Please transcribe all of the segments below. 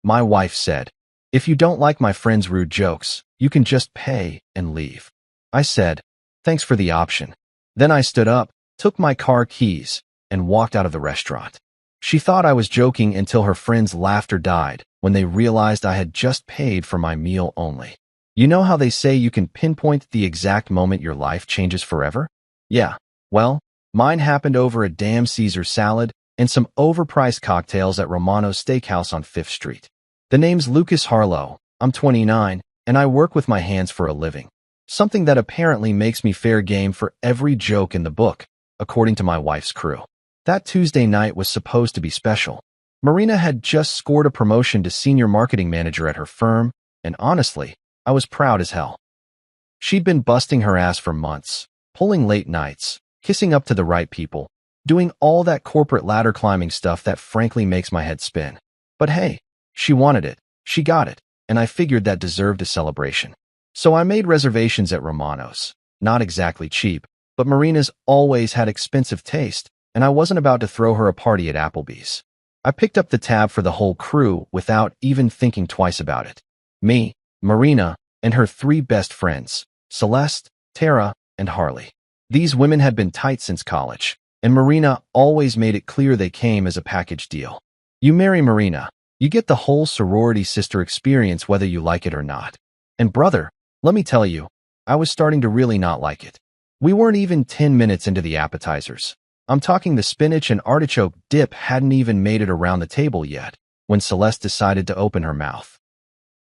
My wife said, "If you don't like my friend's rude jokes, you can just pay and leave." I said, "Thanks for the option." Then I stood up, took my car keys, and walked out of the restaurant. She thought I was joking until her friends' laughter died when they realized I had just paid for my meal only. You know how they say you can pinpoint the exact moment your life changes forever? Yeah, well, mine happened over a damn Caesar salad and some overpriced cocktails at Romano's Steakhouse on 5th Street. The name's Lucas Harlow. I'm 29, and I work with my hands for a living. Something that apparently makes me fair game for every joke in the book, according to my wife's crew. That Tuesday night was supposed to be special. Marina had just scored a promotion to senior marketing manager at her firm, and honestly, I was proud as hell. She'd been busting her ass for months, pulling late nights, kissing up to the right people, doing all that corporate ladder climbing stuff that frankly makes my head spin. But hey, she wanted it, she got it, and I figured that deserved a celebration. So I made reservations at Romano's. Not exactly cheap, but Marina's always had expensive taste, and I wasn't about to throw her a party at Applebee's. I picked up the tab for the whole crew without even thinking twice about it. Me, Marina, and her 3 best friends, Celeste, Tara, and Harley. These women had been tight since college, and Marina always made it clear they came as a package deal. You marry Marina, you get the whole sorority sister experience whether you like it or not. And brother, let me tell you, I was starting to really not like it. We weren't even 10 minutes into the appetizers. I'm talking the spinach and artichoke dip hadn't even made it around the table yet, when Celeste decided to open her mouth.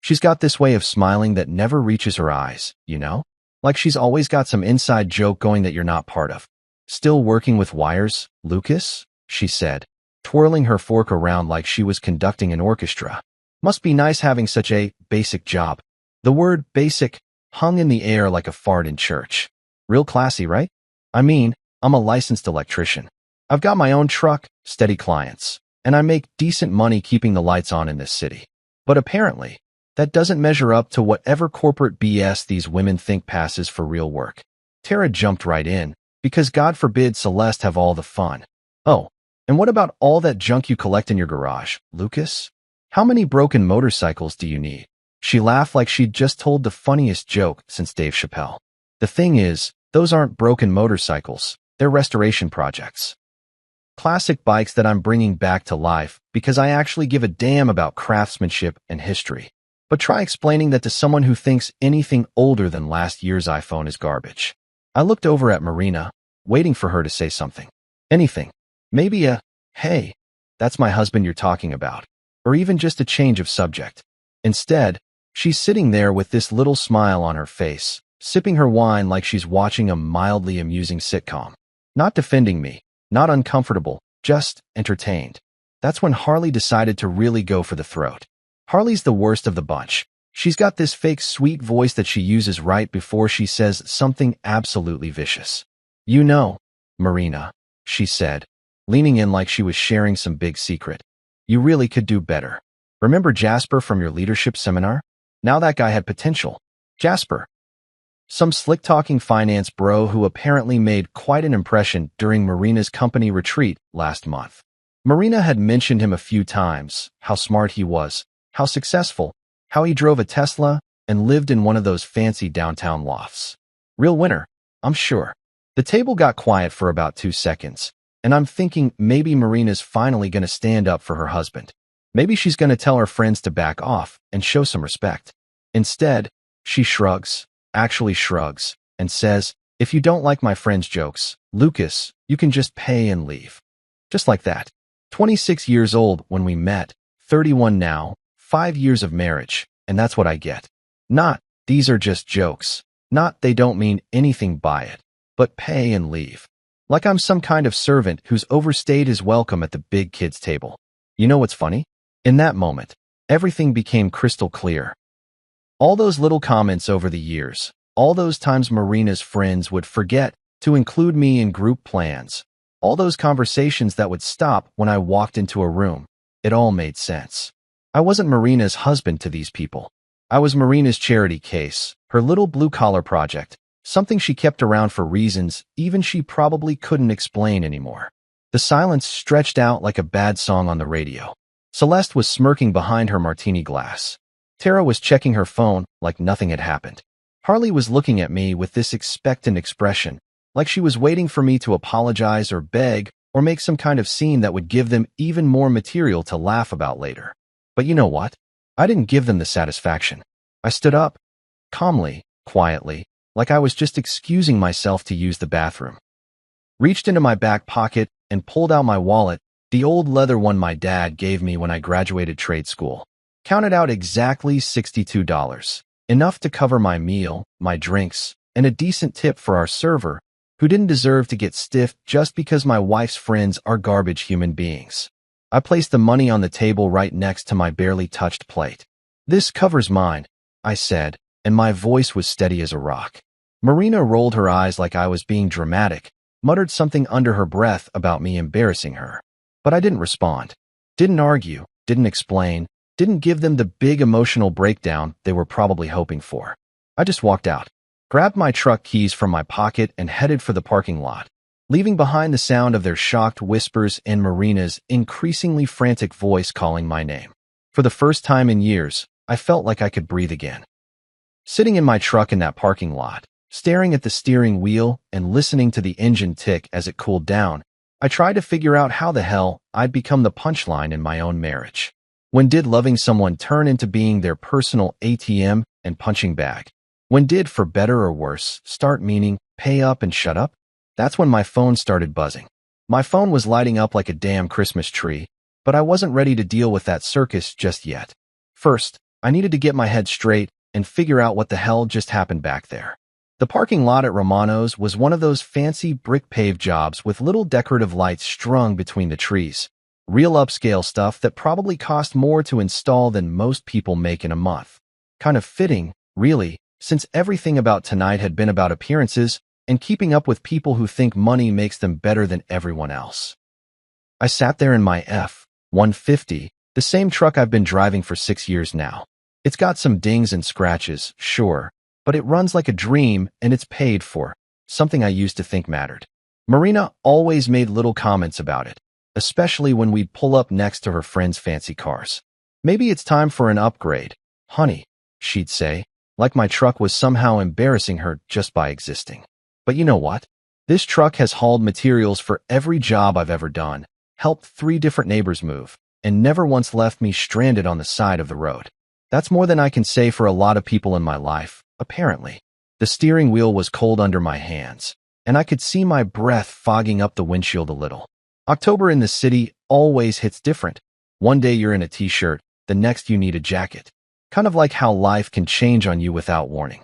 She's got this way of smiling that never reaches her eyes, you know? Like she's always got some inside joke going that you're not part of. "Still working with wires, Lucas?" she said, twirling her fork around like she was conducting an orchestra. "Must be nice having such a basic job." The word basic hung in the air like a fart in church. Real classy, right? I mean, I'm a licensed electrician. I've got my own truck, steady clients, and I make decent money keeping the lights on in this city. But apparently, that doesn't measure up to whatever corporate BS these women think passes for real work. Tara jumped right in, because God forbid Celeste have all the fun. "Oh, and what about all that junk you collect in your garage, Lucas? How many broken motorcycles do you need?" She laughed like she'd just told the funniest joke since Dave Chappelle. "The thing is, those aren't broken motorcycles. They're restoration projects. Classic bikes that I'm bringing back to life because I actually give a damn about craftsmanship and history. But try explaining that to someone who thinks anything older than last year's iPhone is garbage." I looked over at Marina, waiting for her to say something. Anything. Maybe a, "Hey, that's my husband you're talking about." Or even just a change of subject. Instead, she's sitting there with this little smile on her face, sipping her wine like she's watching a mildly amusing sitcom. Not defending me, not uncomfortable, just entertained. That's when Harley decided to really go for the throat. Harley's the worst of the bunch. She's got this fake sweet voice that she uses right before she says something absolutely vicious. "You know, Marina," she said, leaning in like she was sharing some big secret. "You really could do better. Remember Jasper from your leadership seminar? Now that guy had potential." Jasper. Some slick-talking finance bro who apparently made quite an impression during Marina's company retreat last month. Marina had mentioned him a few times, how smart he was, how successful, how he drove a Tesla and lived in one of those fancy downtown lofts. Real winner, I'm sure. The table got quiet for about 2 seconds, and I'm thinking maybe Marina's finally going to stand up for her husband. Maybe she's going to tell her friends to back off and show some respect. Instead, she shrugs, actually shrugs, and says, "If you don't like my friend's jokes, Lucas, you can just pay and leave." Just like that. 26 years old when we met, 31 now, 5 years of marriage, and that's what I get. Not, "These are just jokes." Not, "They don't mean anything by it." But pay and leave. Like I'm some kind of servant who's overstayed his welcome at the big kids' table. You know what's funny? In that moment, everything became crystal clear. All those little comments over the years, all those times Marina's friends would forget to include me in group plans, all those conversations that would stop when I walked into a room, it all made sense. I wasn't Marina's husband to these people. I was Marina's charity case, her little blue-collar project, something she kept around for reasons even she probably couldn't explain anymore. The silence stretched out like a bad song on the radio. Celeste was smirking behind her martini glass. Tara was checking her phone like nothing had happened. Harley was looking at me with this expectant expression, like she was waiting for me to apologize or beg or make some kind of scene that would give them even more material to laugh about later. But you know what? I didn't give them the satisfaction. I stood up, calmly, quietly, like I was just excusing myself to use the bathroom. Reached into my back pocket and pulled out my wallet, the old leather one my dad gave me when I graduated trade school. Counted out exactly $62, enough to cover my meal, my drinks, and a decent tip for our server, who didn't deserve to get stiffed just because my wife's friends are garbage human beings. I placed the money on the table right next to my barely touched plate. "This covers mine," I said, and my voice was steady as a rock. Marina rolled her eyes like I was being dramatic, muttered something under her breath about me embarrassing her. But I didn't respond. Didn't argue, didn't explain, didn't give them the big emotional breakdown they were probably hoping for. I just walked out, grabbed my truck keys from my pocket and headed for the parking lot, leaving behind the sound of their shocked whispers and Marina's increasingly frantic voice calling my name. For the first time in years, I felt like I could breathe again. Sitting in my truck in that parking lot, staring at the steering wheel and listening to the engine tick as it cooled down, I tried to figure out how the hell I'd become the punchline in my own marriage. When did loving someone turn into being their personal ATM and punching bag? When did, for better or worse, start meaning pay up and shut up? That's when my phone started buzzing. My phone was lighting up like a damn Christmas tree, but I wasn't ready to deal with that circus just yet. First, I needed to get my head straight and figure out what the hell just happened back there. The parking lot at Romano's was one of those fancy brick-paved jobs with little decorative lights strung between the trees. Real upscale stuff that probably cost more to install than most people make in a month. Kind of fitting, really, since everything about tonight had been about appearances and keeping up with people who think money makes them better than everyone else. I sat there in my F-150, the same truck I've been driving for 6 years now. It's got some dings and scratches, sure, but it runs like a dream and it's paid for, something I used to think mattered. Marina always made little comments about it, especially when we'd pull up next to her friends' fancy cars. "Maybe it's time for an upgrade, honey," she'd say, like my truck was somehow embarrassing her just by existing. But you know what? This truck has hauled materials for every job I've ever done, helped 3 different neighbors move, and never once left me stranded on the side of the road. That's more than I can say for a lot of people in my life, apparently. The steering wheel was cold under my hands, and I could see my breath fogging up the windshield a little. October in the city always hits different. One day you're in a t-shirt, the next you need a jacket. Kind of like how life can change on you without warning.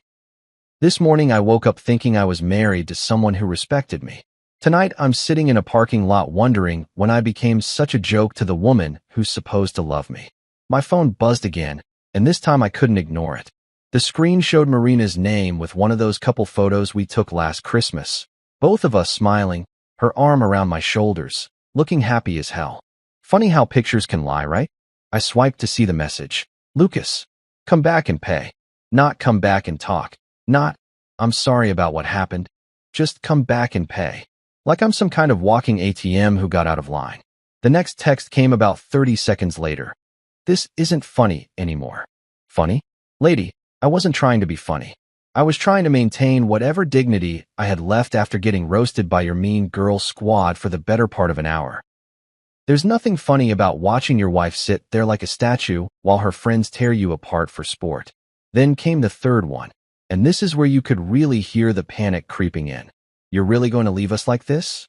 This morning I woke up thinking I was married to someone who respected me. Tonight I'm sitting in a parking lot wondering when I became such a joke to the woman who's supposed to love me. My phone buzzed again, and this time I couldn't ignore it. The screen showed Marina's name with one of those couple photos we took last Christmas. Both of us smiling, her arm around my shoulders, looking happy as hell. Funny how pictures can lie, right? I swiped to see the message. "Lucas, come back and pay. Not come back and talk. Not, I'm sorry about what happened. Just come back and pay." Like I'm some kind of walking ATM who got out of line. The next text came about 30 seconds later. "This isn't funny anymore." Funny? Lady, I wasn't trying to be funny. I was trying to maintain whatever dignity I had left after getting roasted by your mean girl squad for the better part of an hour. There's nothing funny about watching your wife sit there like a statue while her friends tear you apart for sport. Then came the third one, and this is where you could really hear the panic creeping in. "You're really going to leave us like this?"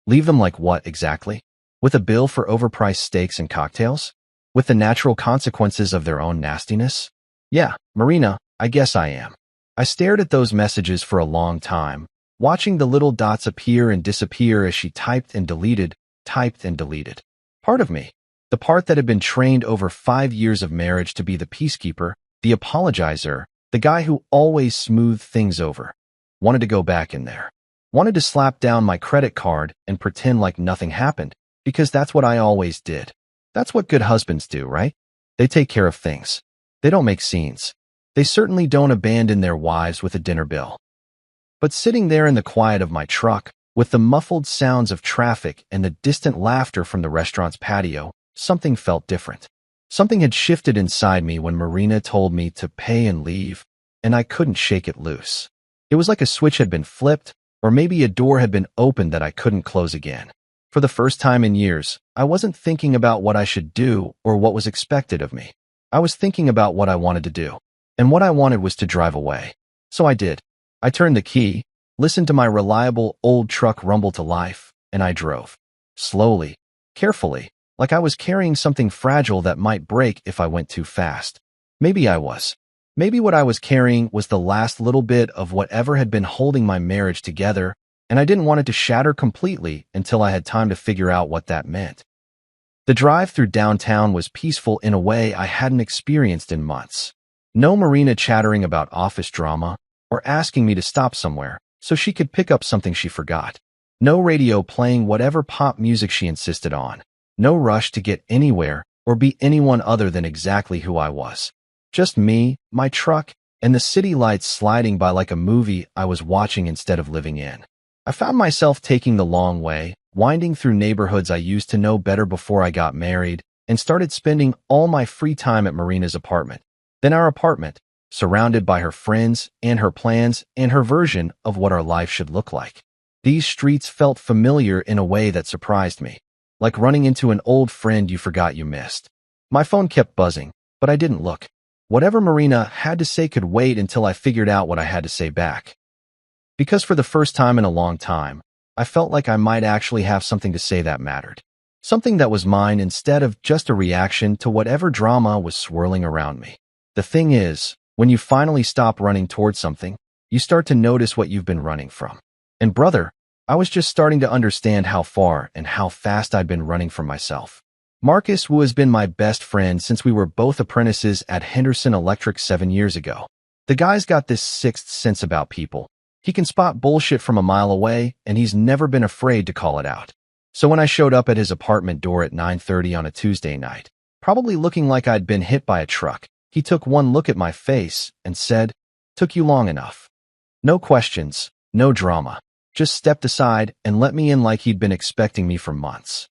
Leave them like what exactly? With a bill for overpriced steaks and cocktails? With the natural consequences of their own nastiness? Yeah, Marina, I guess I am. I stared at those messages for a long time, watching the little dots appear and disappear as she typed and deleted, typed and deleted. Part of me, the part that had been trained over 5 years of marriage to be the peacekeeper, the apologizer, the guy who always smoothed things over, wanted to go back in there. Wanted to slap down my credit card and pretend like nothing happened, because that's what I always did. That's what good husbands do, right? They take care of things. They don't make scenes. They certainly don't abandon their wives with a dinner bill. But sitting there in the quiet of my truck, with the muffled sounds of traffic and the distant laughter from the restaurant's patio, something felt different. Something had shifted inside me when Marina told me to pay and leave, and I couldn't shake it loose. It was like a switch had been flipped, or maybe a door had been opened that I couldn't close again. For the first time in years, I wasn't thinking about what I should do or what was expected of me. I was thinking about what I wanted to do, and what I wanted was to drive away. So I did. I turned the key, listened to my reliable old truck rumble to life, and I drove. Slowly, carefully, like I was carrying something fragile that might break if I went too fast. Maybe I was. Maybe what I was carrying was the last little bit of whatever had been holding my marriage together, and I didn't want it to shatter completely until I had time to figure out what that meant. The drive through downtown was peaceful in a way I hadn't experienced in months. No Marina chattering about office drama or asking me to stop somewhere so she could pick up something she forgot. No radio playing whatever pop music she insisted on. No rush to get anywhere or be anyone other than exactly who I was. Just me, my truck, and the city lights sliding by like a movie I was watching instead of living in. I found myself taking the long way, winding through neighborhoods I used to know better before I got married, and started spending all my free time at Marina's apartment. Then our apartment, surrounded by her friends and her plans and her version of what our life should look like. These streets felt familiar in a way that surprised me, like running into an old friend you forgot you missed. My phone kept buzzing, but I didn't look. Whatever Marina had to say could wait until I figured out what I had to say back. Because for the first time in a long time, I felt like I might actually have something to say that mattered. Something that was mine instead of just a reaction to whatever drama was swirling around me. The thing is, when you finally stop running towards something, you start to notice what you've been running from. And brother, I was just starting to understand how far and how fast I'd been running from myself. Marcus, who has been my best friend since we were both apprentices at Henderson Electric 7 years ago. The guy's got this sixth sense about people. He can spot bullshit from a mile away, and he's never been afraid to call it out. So when I showed up at his apartment door at 9:30 on a Tuesday night, probably looking like I'd been hit by a truck, he took one look at my face and said, "Took you long enough." No questions, no drama. Just stepped aside and let me in like he'd been expecting me for months.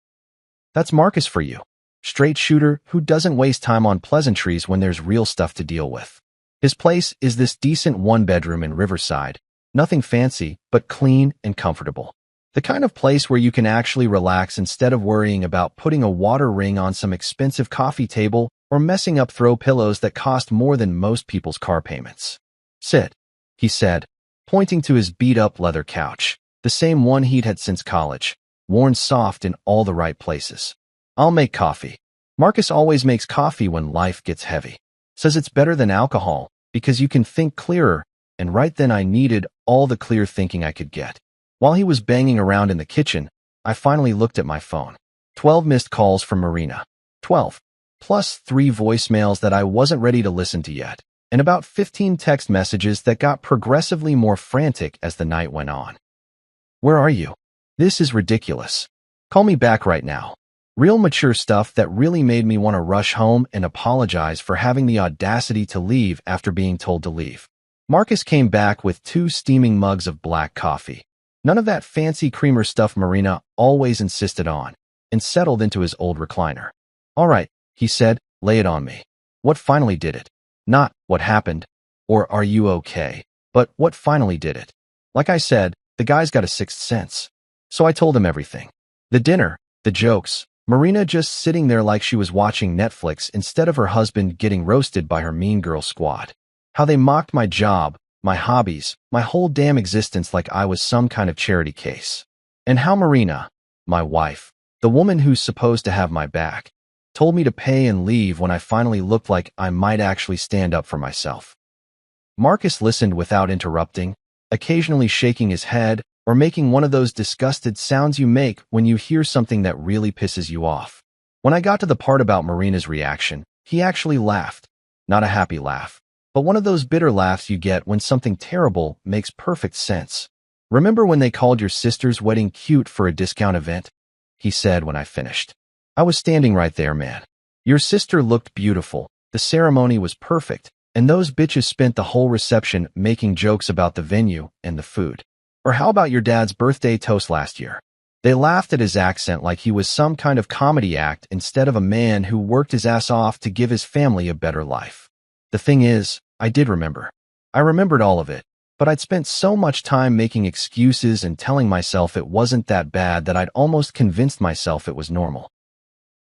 That's Marcus for you. Straight shooter who doesn't waste time on pleasantries when there's real stuff to deal with. His place is this decent one-bedroom in Riverside. Nothing fancy, but clean and comfortable. The kind of place where you can actually relax instead of worrying about putting a water ring on some expensive coffee table or messing up throw pillows that cost more than most people's car payments. "Sit," he said, pointing to his beat-up leather couch, the same one he'd had since college, worn soft in all the right places. "I'll make coffee." Marcus always makes coffee when life gets heavy. Says it's better than alcohol because you can think clearer, and right then I needed all the clear thinking I could get. While he was banging around in the kitchen, I finally looked at my phone. 12 missed calls from Marina. 12. Plus 3 voicemails that I wasn't ready to listen to yet, and about 15 text messages that got progressively more frantic as the night went on. "Where are you? This is ridiculous. Call me back right now." Real mature stuff that really made me want to rush home and apologize for having the audacity to leave after being told to leave. Marcus came back with 2 steaming mugs of black coffee. None of that fancy creamer stuff Marina always insisted on, and settled into his old recliner. "All right," he said, "lay it on me. What finally did it? Not what happened, or are you okay, but what finally did it?" Like I said, the guy's got a sixth sense. So I told him everything. The dinner, the jokes, Marina just sitting there like she was watching Netflix instead of her husband getting roasted by her mean girl squad. How they mocked my job, my hobbies, my whole damn existence like I was some kind of charity case. And how Marina, my wife, the woman who's supposed to have my back, told me to pay and leave when I finally looked like I might actually stand up for myself. Marcus listened without interrupting, occasionally shaking his head or making one of those disgusted sounds you make when you hear something that really pisses you off. When I got to the part about Marina's reaction, he actually laughed. Not a happy laugh, but one of those bitter laughs you get when something terrible makes perfect sense. "Remember when they called your sister's wedding cute for a discount event?" he said when I finished. "I was standing right there, man. Your sister looked beautiful, the ceremony was perfect, and those bitches spent the whole reception making jokes about the venue and the food. Or how about your dad's birthday toast last year? They laughed at his accent like he was some kind of comedy act instead of a man who worked his ass off to give his family a better life. The thing is, I did remember. I remembered all of it, but I'd spent so much time making excuses and telling myself it wasn't that bad that I'd almost convinced myself it was normal.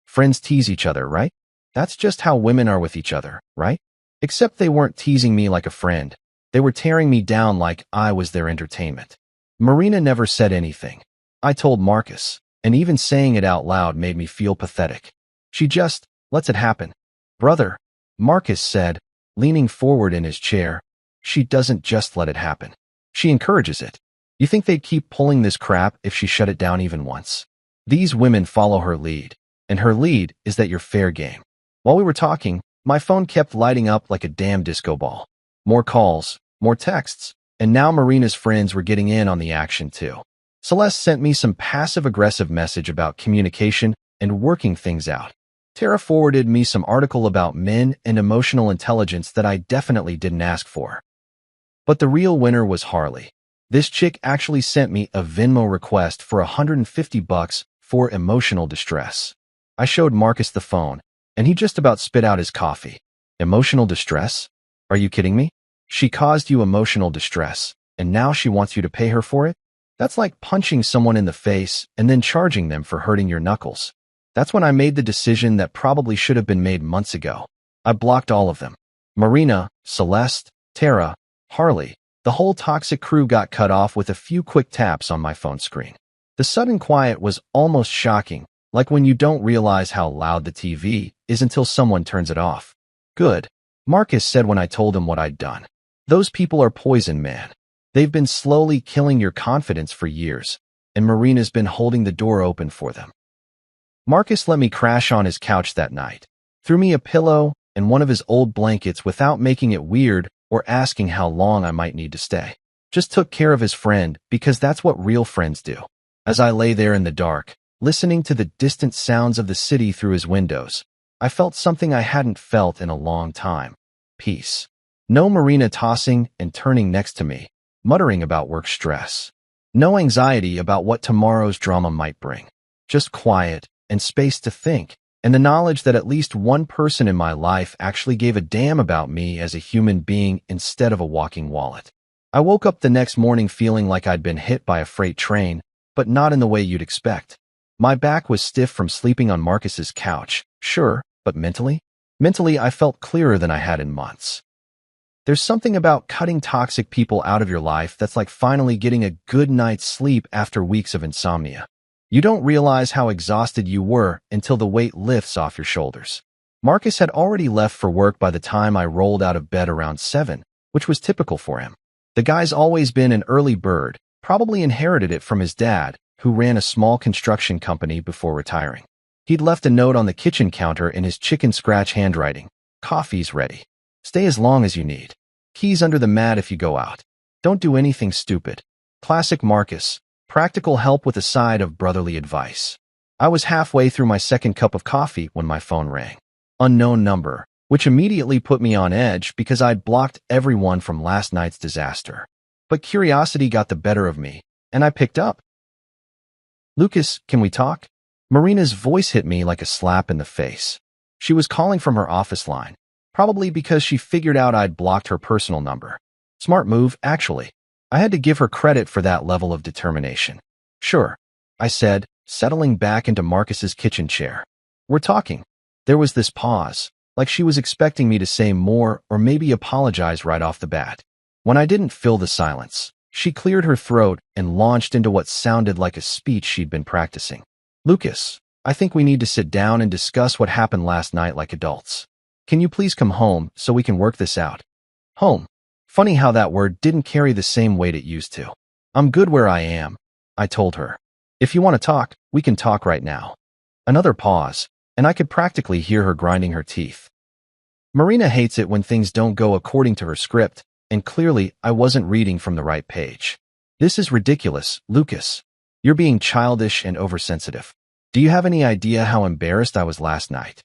Friends tease each other, right? That's just how women are with each other, right? Except they weren't teasing me like a friend. They were tearing me down like I was their entertainment. Marina never said anything. I told Marcus, and even saying it out loud made me feel pathetic. She just lets it happen. Brother, Marcus said, leaning forward in his chair. She doesn't just let it happen. She encourages it. You think they'd keep pulling this crap if she shut it down even once? These women follow her lead, and her lead is that you're fair game. While we were talking, my phone kept lighting up like a damn disco ball. More calls, more texts, and now Marina's friends were getting in on the action too. Celeste sent me some passive-aggressive message about communication and working things out. Tara forwarded me some article about men and emotional intelligence that I definitely didn't ask for. But the real winner was Harley. This chick actually sent me a Venmo request for $150 for emotional distress. I showed Marcus the phone, and he just about spit out his coffee. Emotional distress? Are you kidding me? She caused you emotional distress, and now she wants you to pay her for it? That's like punching someone in the face and then charging them for hurting your knuckles. That's when I made the decision that probably should have been made months ago. I blocked all of them. Marina, Celeste, Tara, Harley. The whole toxic crew got cut off with a few quick taps on my phone screen. The sudden quiet was almost shocking, like when you don't realize how loud the TV is until someone turns it off. Good, Marcus said when I told him what I'd done. Those people are poison, man. They've been slowly killing your confidence for years, and Marina's been holding the door open for them. Marcus let me crash on his couch that night, threw me a pillow and one of his old blankets without making it weird or asking how long I might need to stay. Just took care of his friend because that's what real friends do. As I lay there in the dark, listening to the distant sounds of the city through his windows, I felt something I hadn't felt in a long time. Peace. No Marina tossing and turning next to me, muttering about work stress. No anxiety about what tomorrow's drama might bring. Just quiet and space to think, and the knowledge that at least one person in my life actually gave a damn about me as a human being instead of a walking wallet. I woke up the next morning feeling like I'd been hit by a freight train, but not in the way you'd expect. My back was stiff from sleeping on Marcus's couch, sure, but mentally? Mentally, I felt clearer than I had in months. There's something about cutting toxic people out of your life that's like finally getting a good night's sleep after weeks of insomnia. You don't realize how exhausted you were until the weight lifts off your shoulders. Marcus had already left for work by the time I rolled out of bed around 7, which was typical for him. The guy's always been an early bird, probably inherited it from his dad, who ran a small construction company before retiring. He'd left a note on the kitchen counter in his chicken scratch handwriting. Coffee's ready. Stay as long as you need. Keys under the mat if you go out. Don't do anything stupid. Classic Marcus. Practical help with a side of brotherly advice. I was halfway through my second cup of coffee when my phone rang. Unknown number, which immediately put me on edge because I'd blocked everyone from last night's disaster. But curiosity got the better of me, and I picked up. Lucas, can we talk? Marina's voice hit me like a slap in the face. She was calling from her office line, probably because she figured out I'd blocked her personal number. Smart move, actually. I had to give her credit for that level of determination. Sure, I said, settling back into Marcus's kitchen chair. We're talking. There was this pause, like she was expecting me to say more or maybe apologize right off the bat. When I didn't fill the silence, she cleared her throat and launched into what sounded like a speech she'd been practicing. Lucas, I think we need to sit down and discuss what happened last night like adults. Can you please come home so we can work this out? Home. Funny how that word didn't carry the same weight it used to. I'm good where I am, I told her. If you want to talk, we can talk right now. Another pause, and I could practically hear her grinding her teeth. Marina hates it when things don't go according to her script, and clearly I wasn't reading from the right page. This is ridiculous, Lucas. You're being childish and oversensitive. Do you have any idea how embarrassed I was last night?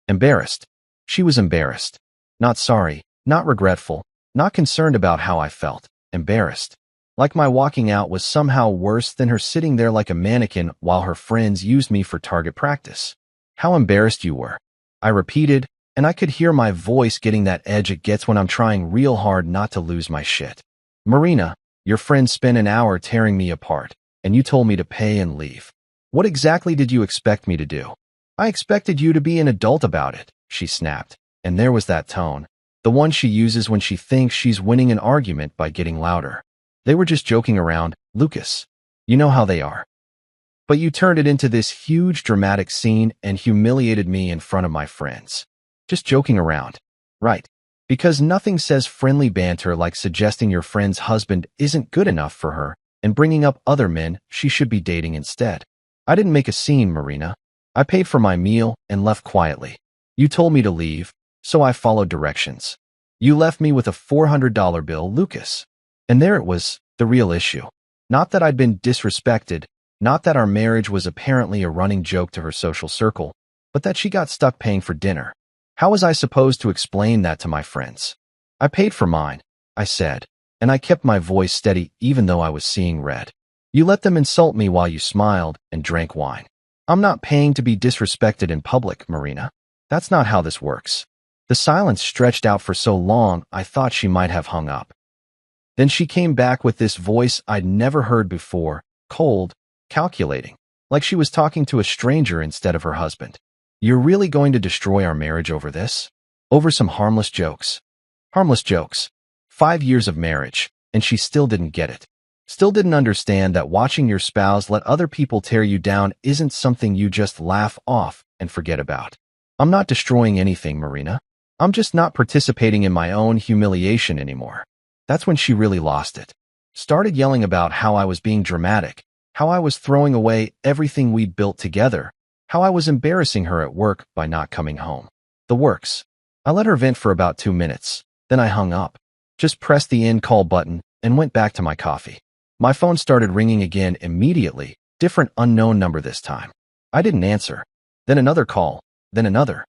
Embarrassed. She was embarrassed. Not sorry, not regretful, not concerned about how I felt. Embarrassed. Like my walking out was somehow worse than her sitting there like a mannequin while her friends used me for target practice. How embarrassed you were, I repeated, and I could hear my voice getting that edge it gets when I'm trying real hard not to lose my shit. Marina, your friend spent an hour tearing me apart, and you told me to pay and leave. What exactly did you expect me to do? I expected you to be an adult about it, she snapped, and there was that tone, the one she uses when she thinks she's winning an argument by getting louder. They were just joking around, Lucas. You know how they are. But you turned it into this huge dramatic scene and humiliated me in front of my friends. Just joking around. Right. Because nothing says friendly banter like suggesting your friend's husband isn't good enough for her and bringing up other men she should be dating instead. I didn't make a scene, Marina. I paid for my meal and left quietly. You told me to leave, so I followed directions. You left me with a $400 bill, Lucas. And there it was, the real issue. Not that I'd been disrespected, not that our marriage was apparently a running joke to her social circle, but that she got stuck paying for dinner. How was I supposed to explain that to my friends? I paid for mine, I said, and I kept my voice steady even though I was seeing red. You let them insult me while you smiled and drank wine. I'm not paying to be disrespected in public, Marina. That's not how this works. The silence stretched out for so long I thought she might have hung up. Then she came back with this voice I'd never heard before, cold, calculating, like she was talking to a stranger instead of her husband. You're really going to destroy our marriage over this? Over some harmless jokes. Harmless jokes. 5 years of marriage, and she still didn't get it. Still didn't understand that watching your spouse let other people tear you down isn't something you just laugh off and forget about. I'm not destroying anything, Marina. I'm just not participating in my own humiliation anymore. That's when she really lost it. Started yelling about how I was being dramatic, how I was throwing away everything we'd built together, how I was embarrassing her at work by not coming home. The works. I let her vent for about 2 minutes, then I hung up, just pressed the end call button and went back to my coffee. My phone started ringing again immediately, different unknown number this time. I didn't answer. Then another call, then another.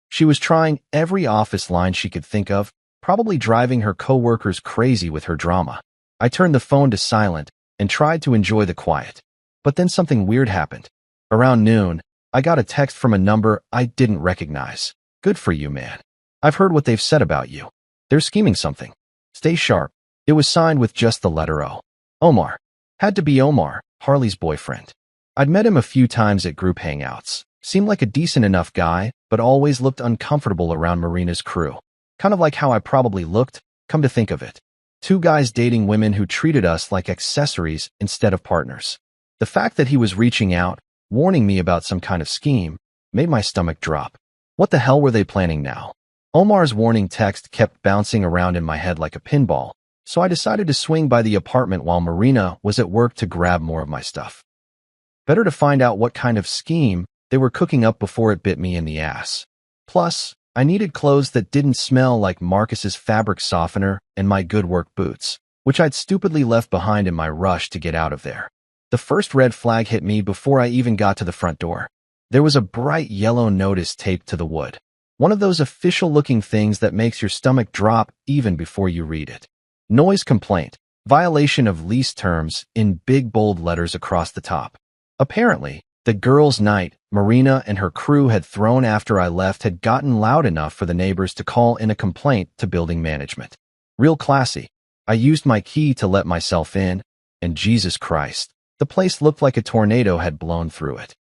She was trying every office line she could think of, probably driving her coworkers crazy with her drama. I turned the phone to silent and tried to enjoy the quiet. But then something weird happened. Around noon, I got a text from a number I didn't recognize. Good for you, man. I've heard what they've said about you. They're scheming something. Stay sharp. It was signed with just the letter O. Omar. Had to be Omar, Harley's boyfriend. I'd met him a few times at group hangouts. Seemed like a decent enough guy, but always looked uncomfortable around Marina's crew. Kind of like how I probably looked, come to think of it. 2 guys dating women who treated us like accessories instead of partners. The fact that he was reaching out, warning me about some kind of scheme, made my stomach drop. What the hell were they planning now? Omar's warning text kept bouncing around in my head like a pinball, so I decided to swing by the apartment while Marina was at work to grab more of my stuff. Better to find out what kind of scheme they were cooking up before it bit me in the ass. Plus, I needed clothes that didn't smell like Marcus's fabric softener and my good work boots, which I'd stupidly left behind in my rush to get out of there. The first red flag hit me before I even got to the front door. There was a bright yellow notice taped to the wood. One of those official-looking things that makes your stomach drop even before you read it. Noise complaint. Violation of lease terms in big bold letters across the top. Apparently, the girls' night Marina and her crew had thrown after I left had gotten loud enough for the neighbors to call in a complaint to building management. Real classy. I used my key to let myself in, and Jesus Christ, the place looked like a tornado had blown through it.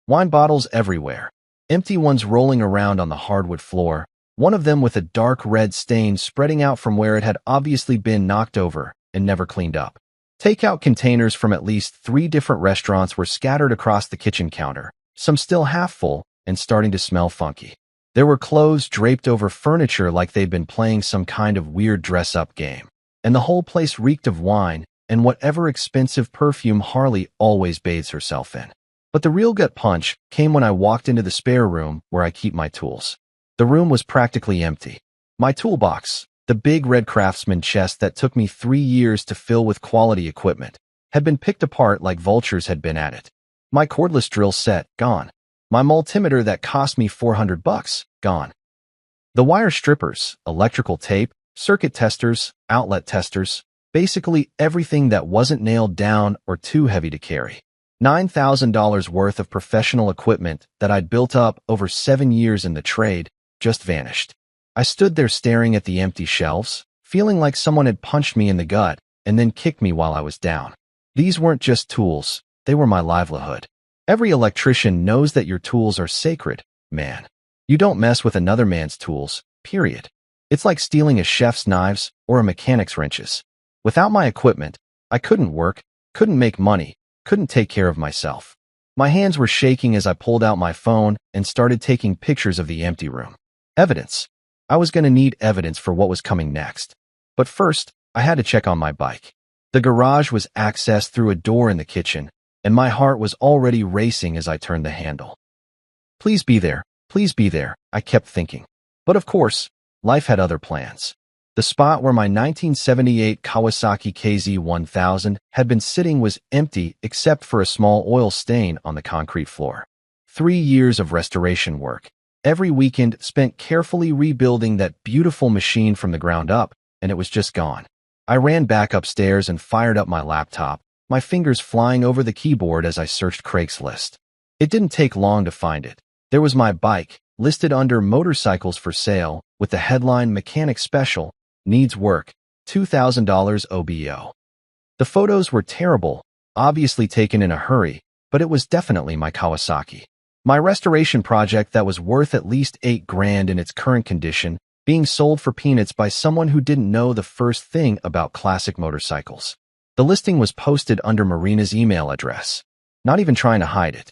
Wine bottles everywhere, empty ones rolling around on the hardwood floor, one of them with a dark red stain spreading out from where it had obviously been knocked over and never cleaned up. Takeout containers from at least 3 different restaurants were scattered across the kitchen counter, some still half full and starting to smell funky. There were clothes draped over furniture like they'd been playing some kind of weird dress-up game. And the whole place reeked of wine and whatever expensive perfume Harley always bathes herself in. But the real gut punch came when I walked into the spare room where I keep my tools. The room was practically empty. My toolbox, the big red Craftsman chest that took me 3 years to fill with quality equipment, had been picked apart like vultures had been at it. My cordless drill set, gone. My multimeter that cost me $400, gone. The wire strippers, electrical tape, circuit testers, outlet testers, Basically everything that wasn't nailed down or too heavy to carry. $9,000 worth of professional equipment that I'd built up over 7 years in the trade just vanished. I stood there staring at the empty shelves, feeling like someone had punched me in the gut and then kicked me while I was down. These weren't just tools, they were my livelihood. Every electrician knows that your tools are sacred, man. You don't mess with another man's tools, period. It's like stealing a chef's knives or a mechanic's wrenches. Without my equipment, I couldn't work, couldn't make money, couldn't take care of myself. My hands were shaking as I pulled out my phone and started taking pictures of the empty room. Evidence. I was going to need evidence for what was coming next. But first, I had to check on my bike. The garage was accessed through a door in the kitchen, and my heart was already racing as I turned the handle. Please be there, I kept thinking. But of course, life had other plans. The spot where my 1978 Kawasaki KZ1000 had been sitting was empty except for a small oil stain on the concrete floor. 3 years of restoration work. Every weekend spent carefully rebuilding that beautiful machine from the ground up, and it was just gone. I ran back upstairs and fired up my laptop, my fingers flying over the keyboard as I searched Craigslist. It didn't take long to find it. There was my bike, listed under motorcycles for sale, with the headline Mechanic Special, Needs Work, $2,000 OBO. The photos were terrible, obviously taken in a hurry, but it was definitely my Kawasaki. My restoration project that was worth at least $8,000 in its current condition, being sold for peanuts by someone who didn't know the first thing about classic motorcycles. The listing was posted under Marina's email address, not even trying to hide it.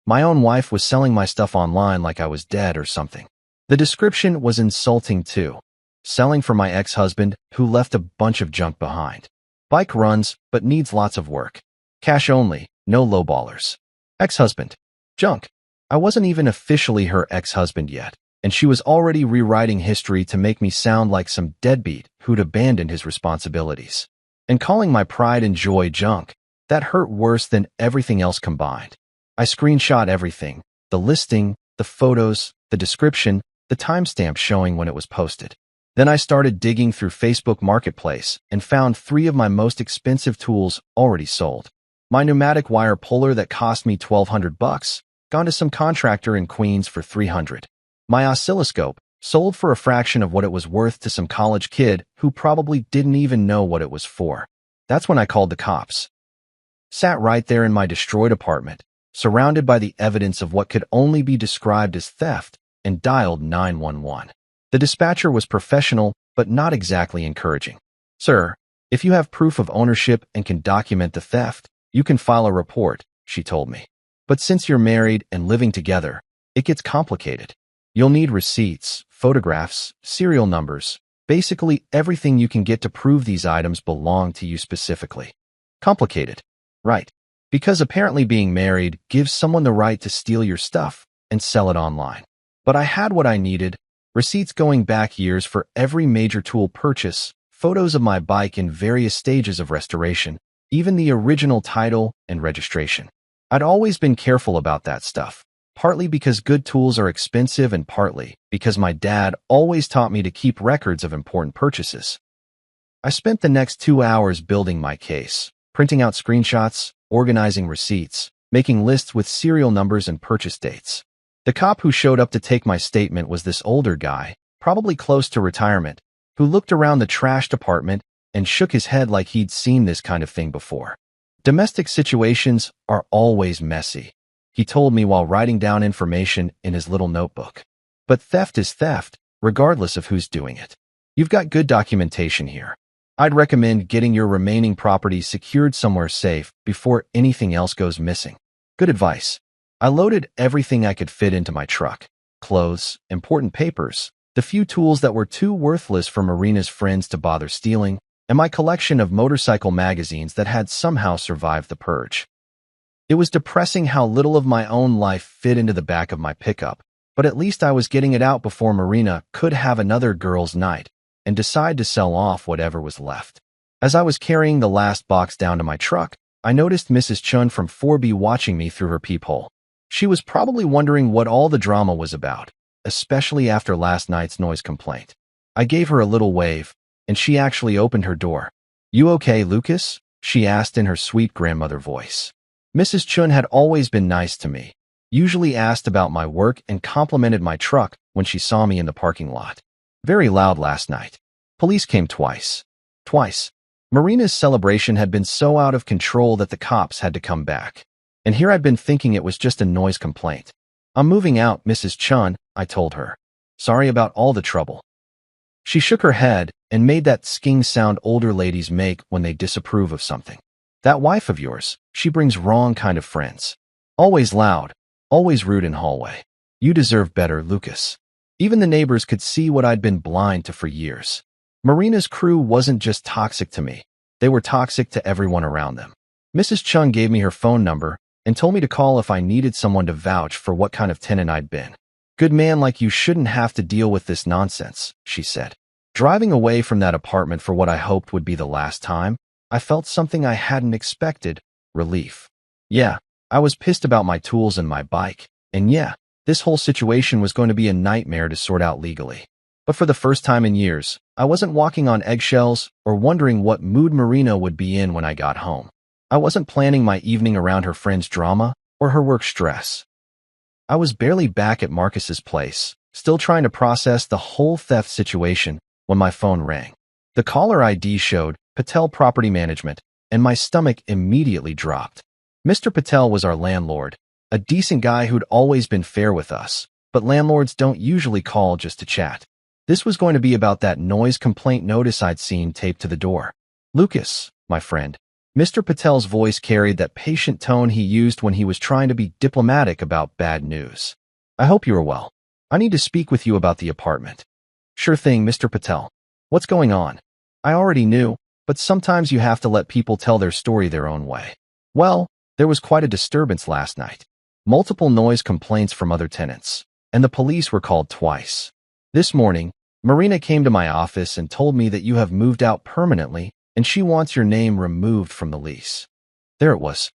My own wife was selling my stuff online like I was dead or something. The description was insulting too. Selling for my ex-husband who left a bunch of junk behind. Bike runs, but needs lots of work. Cash only, no lowballers. Ex-husband. Junk. I wasn't even officially her ex-husband yet, and she was already rewriting history to make me sound like some deadbeat who'd abandoned his responsibilities. And calling my pride and joy junk, that hurt worse than everything else combined. I screenshot everything, the listing, the photos, the description, the timestamp showing when it was posted. Then I started digging through Facebook Marketplace and found 3 of my most expensive tools already sold. My pneumatic wire puller that cost me $1,200, gone to some contractor in Queens for $300. My oscilloscope, sold for a fraction of what it was worth to some college kid who probably didn't even know what it was for. That's when I called the cops. Sat right there in my destroyed apartment, surrounded by the evidence of what could only be described as theft, and dialed 911. The dispatcher was professional, but not exactly encouraging. Sir, if you have proof of ownership and can document the theft, you can file a report, she told me. But since you're married and living together, it gets complicated. You'll need receipts, photographs, serial numbers, basically everything you can get to prove these items belong to you specifically. Complicated. Right. Because apparently being married gives someone the right to steal your stuff and sell it online. But I had what I needed. Receipts going back years for every major tool purchase, photos of my bike in various stages of restoration, even the original title and registration. I'd always been careful about that stuff, partly because good tools are expensive and partly because my dad always taught me to keep records of important purchases. I spent the next 2 hours building my case, printing out screenshots, organizing receipts, making lists with serial numbers and purchase dates. The cop who showed up to take my statement was this older guy, probably close to retirement, who looked around the trashed apartment and shook his head like he'd seen this kind of thing before. Domestic situations are always messy, he told me while writing down information in his little notebook. But theft is theft, regardless of who's doing it. You've got good documentation here. I'd recommend getting your remaining property secured somewhere safe before anything else goes missing. Good advice. I loaded everything I could fit into my truck. Clothes, important papers, the few tools that were too worthless for Marina's friends to bother stealing, and my collection of motorcycle magazines that had somehow survived the purge. It was depressing how little of my own life fit into the back of my pickup, but at least I was getting it out before Marina could have another girls' night and decide to sell off whatever was left. As I was carrying the last box down to my truck, I noticed Mrs. Chun from 4B watching me through her peephole. She was probably wondering what all the drama was about, especially after last night's noise complaint. I gave her a little wave, and she actually opened her door. You okay, Lucas? She asked in her sweet grandmother voice. Mrs. Chun had always been nice to me, usually asked about my work and complimented my truck when she saw me in the parking lot. Very loud last night. Police came twice. Twice. Marina's celebration had been so out of control that the cops had to come back. And here I'd been thinking it was just a noise complaint. I'm moving out, Mrs. Chun, I told her. Sorry about all the trouble. She shook her head and made that sking sound older ladies make when they disapprove of something. That wife of yours, she brings wrong kind of friends. Always loud, always rude in hallway. You deserve better, Lucas. Even the neighbors could see what I'd been blind to for years. Marina's crew wasn't just toxic to me. They were toxic to everyone around them. Mrs. Chung gave me her phone number and told me to call if I needed someone to vouch for what kind of tenant I'd been. Good man like you shouldn't have to deal with this nonsense, she said. Driving away from that apartment for what I hoped would be the last time, I felt something I hadn't expected, relief. Yeah, I was pissed about my tools and my bike, and yeah, this whole situation was going to be a nightmare to sort out legally. But for the first time in years, I wasn't walking on eggshells or wondering what mood Marina would be in when I got home. I wasn't planning my evening around her friend's drama or her work stress. I was barely back at Marcus's place, still trying to process the whole theft situation when my phone rang. The caller ID showed Patel Property Management, and my stomach immediately dropped. Mr. Patel was our landlord, a decent guy who'd always been fair with us, but landlords don't usually call just to chat. This was going to be about that noise complaint notice I'd seen taped to the door. Lucas, my friend. Mr. Patel's voice carried that patient tone he used when he was trying to be diplomatic about bad news. I hope you are well. I need to speak with you about the apartment. Sure thing, Mr. Patel. What's going on? I already knew, but sometimes you have to let people tell their story their own way. Well, there was quite a disturbance last night. Multiple noise complaints from other tenants, and the police were called twice. This morning, Marina came to my office and told me that you have moved out permanently and she wants your name removed from the lease. There it was.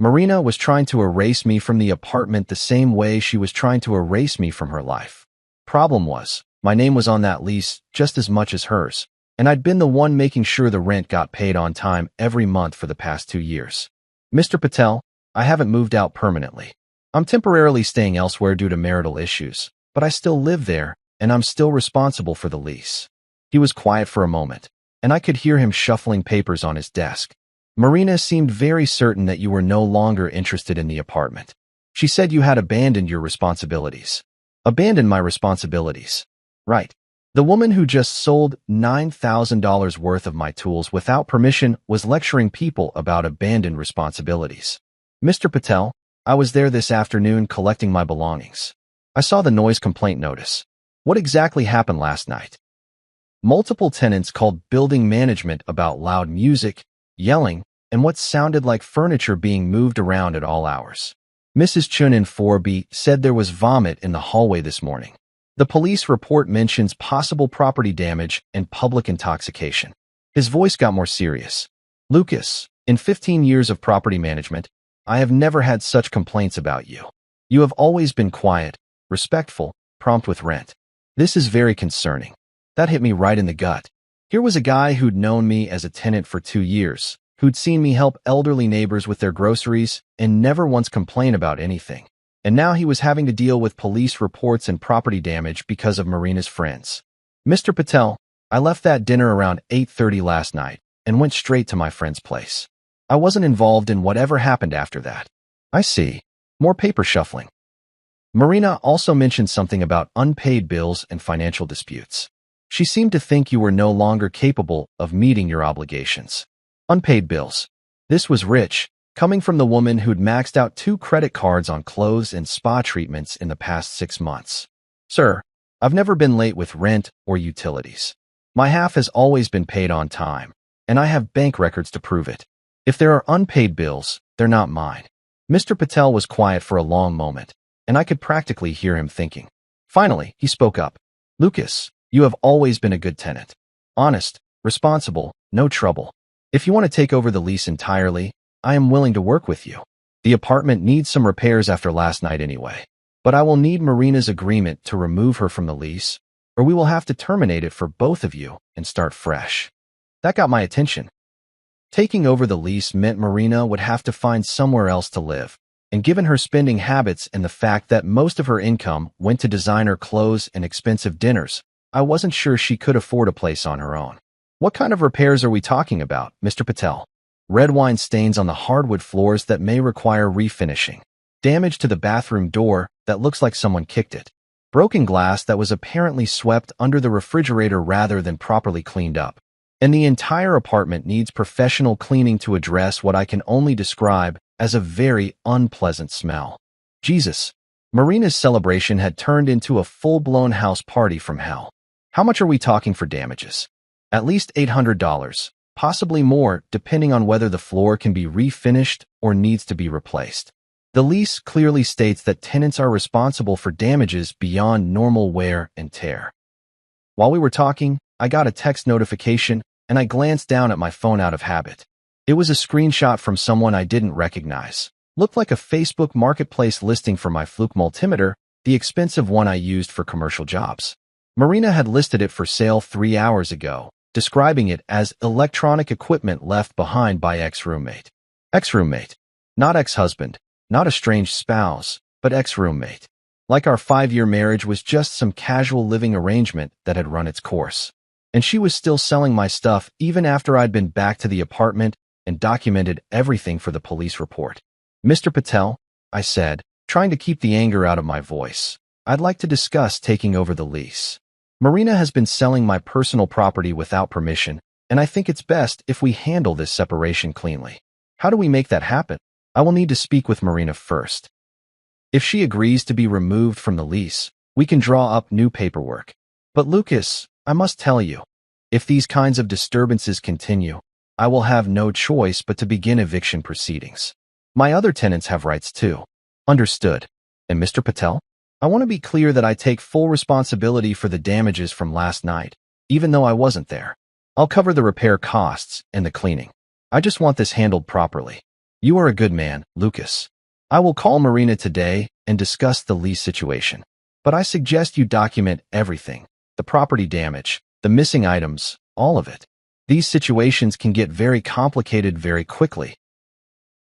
Marina was trying to erase me from the apartment the same way she was trying to erase me from her life. Problem was, my name was on that lease just as much as hers, and I'd been the one making sure the rent got paid on time every month for the past 2 years. Mr. Patel, I haven't moved out permanently. I'm temporarily staying elsewhere due to marital issues, but I still live there, and I'm still responsible for the lease. He was quiet for a moment, and I could hear him shuffling papers on his desk. Marina seemed very certain that you were no longer interested in the apartment. She said you had abandoned your responsibilities. Abandoned my responsibilities. Right. The woman who just sold $9,000 worth of my tools without permission was lecturing people about abandoned responsibilities. Mr. Patel, I was there this afternoon collecting my belongings. I saw the noise complaint notice. What exactly happened last night? Multiple tenants called building management about loud music, yelling, and what sounded like furniture being moved around at all hours. Mrs. Chun in 4B said there was vomit in the hallway this morning. The police report mentions possible property damage and public intoxication. His voice got more serious. Lucas, in 15 years of property management, I have never had such complaints about you. You have always been quiet, respectful, prompt with rent. This is very concerning. That hit me right in the gut. Here was a guy who'd known me as a tenant for 2 years, who'd seen me help elderly neighbors with their groceries and never once complain about anything. And now he was having to deal with police reports and property damage because of Marina's friends. Mr. Patel, I left that dinner around 8:30 last night and went straight to my friend's place. I wasn't involved in whatever happened after that. I see. More paper shuffling. Marina also mentioned something about unpaid bills and financial disputes. She seemed to think you were no longer capable of meeting your obligations. Unpaid bills. This was rich, coming from the woman who'd maxed out 2 credit cards on clothes and spa treatments in the past 6 months. Sir, I've never been late with rent or utilities. My half has always been paid on time, and I have bank records to prove it. If there are unpaid bills, they're not mine. Mr. Patel was quiet for a long moment, and I could practically hear him thinking. Finally, he spoke up. Lucas, you have always been a good tenant. Honest, responsible, no trouble. If you want to take over the lease entirely, I am willing to work with you. The apartment needs some repairs after last night anyway. But I will need Marina's agreement to remove her from the lease, or we will have to terminate it for both of you and start fresh. That got my attention. Taking over the lease meant Marina would have to find somewhere else to live, and given her spending habits and the fact that most of her income went to designer clothes and expensive dinners, I wasn't sure she could afford a place on her own. What kind of repairs are we talking about, Mr. Patel? Red wine stains on the hardwood floors that may require refinishing. Damage to the bathroom door that looks like someone kicked it. Broken glass that was apparently swept under the refrigerator rather than properly cleaned up. And the entire apartment needs professional cleaning to address what I can only describe as a very unpleasant smell. Jesus, Marina's celebration had turned into a full-blown house party from hell. How much are we talking for damages? At least $800, possibly more, depending on whether the floor can be refinished or needs to be replaced. The lease clearly states that tenants are responsible for damages beyond normal wear and tear. While we were talking, I got a text notification, and I glanced down at my phone out of habit. It was a screenshot from someone I didn't recognize. Looked like a Facebook Marketplace listing for my Fluke multimeter, the expensive one I used for commercial jobs. Marina had listed it for sale 3 hours ago, describing it as electronic equipment left behind by ex-roommate. Ex-roommate. Not ex-husband, not estranged spouse, but ex-roommate. Like our 5-year marriage was just some casual living arrangement that had run its course. And she was still selling my stuff even after I'd been back to the apartment and documented everything for the police report. Mr. Patel, I said, trying to keep the anger out of my voice, I'd like to discuss taking over the lease. Marina has been selling my personal property without permission, and I think it's best if we handle this separation cleanly. How do we make that happen? I will need to speak with Marina first. If she agrees to be removed from the lease, we can draw up new paperwork. But Lucas, I must tell you, if these kinds of disturbances continue, I will have no choice but to begin eviction proceedings. My other tenants have rights too. Understood. And Mr. Patel? I want to be clear that I take full responsibility for the damages from last night, even though I wasn't there. I'll cover the repair costs and the cleaning. I just want this handled properly. You are a good man, Lucas. I will call Marina today and discuss the lease situation. But I suggest you document everything. The property damage, the missing items, all of it. These situations can get very complicated very quickly.